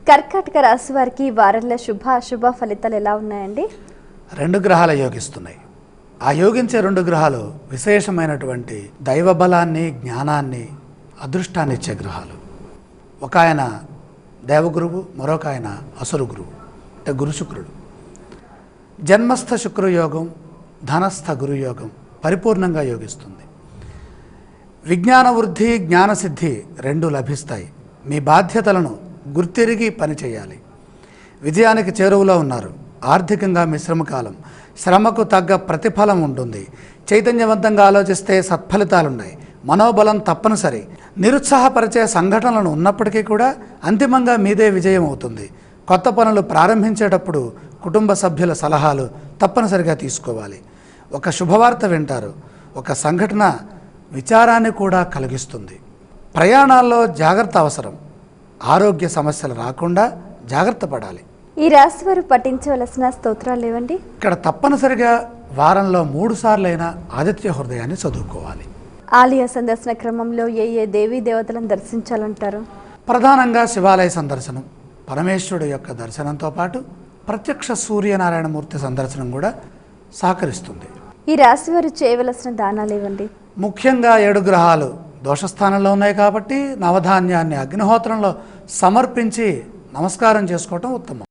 కర్కాటక రాశి వారికి వారంలో శుభ అశుభ ఫలితాలు ఎలా ఉన్నాయండి? రెండు గ్రహాలు యోగిస్తున్నాయి. ఆ యోగించే రెండు గ్రహాలు విశేషమైనటువంటి దైవ బలాన్ని, జ్ఞానాన్ని, అదృష్టాన్ని ఇచ్చే గ్రహాలు. ఒక ఆయన దేవగురువు, మరొక ఆయన అసురు గురువు, అంటే గురు శుక్రుడు. జన్మస్థ శుక్రయోగం, ధనస్థ గురుయోగం పరిపూర్ణంగా యోగిస్తుంది. విజ్ఞాన వృద్ధి, జ్ఞానసిద్ధి రెండు లభిస్తాయి. మీ బాధ్యతలను గుర్తిరిగి పనిచేయాలి. విజయానికి చేరువలో ఉన్నారు. ఆర్థికంగా మిశ్రమ కాలం, శ్రమకు తగ్గ ప్రతిఫలం ఉంటుంది. చైతన్యవంతంగా ఆలోచిస్తే సత్ఫలితాలున్నాయి. మనోబలం తప్పనిసరి. నిరుత్సాహపరిచే సంఘటనలు ఉన్నప్పటికీ కూడా అంతిమంగా మీదే విజయం అవుతుంది. కొత్త పనులు ప్రారంభించేటప్పుడు కుటుంబ సభ్యుల సలహాలు తప్పనిసరిగా తీసుకోవాలి. ఒక శుభవార్త వింటారు. ఒక సంఘటన విచారాన్ని కూడా కలిగిస్తుంది. ప్రయాణాల్లో జాగ్రత్త అవసరం. ఆరోగ్య సమస్యలు రాకుండా జాగ్రత్త పడాలి. ఈ రాశి వారు పఠించవలసిన స్తోత్రాలు లేవండి. ఇక్కడ తప్పనిసరిగా వారంలో 3 సార్లైనా ఆదిత్య హృదయాన్ని చదువుకోవాలి. ఆలయ సందర్శన క్రమంలో ఏ దేవీ దేవతలను దర్శించాలంటారు? ప్రధానంగా శివాలయ సందర్శనం, పరమేశ్వరుడు యొక్క దర్శనంతో పాటు ప్రత్యక్ష సూర్యనారాయణమూర్తి సందర్శనం కూడా సహకరిస్తుంది. ఈ రాశి వారు చేయవలసిన దానాలు ఇవ్వండి. ముఖ్యంగా 7 గ్రహాలు దోషస్థానంలో ఉన్నాయి కాబట్టి నవధాన్యాన్ని అగ్నిహోత్రంలో సమర్పించి నమస్కారం చేసుకోవటం ఉత్తమం.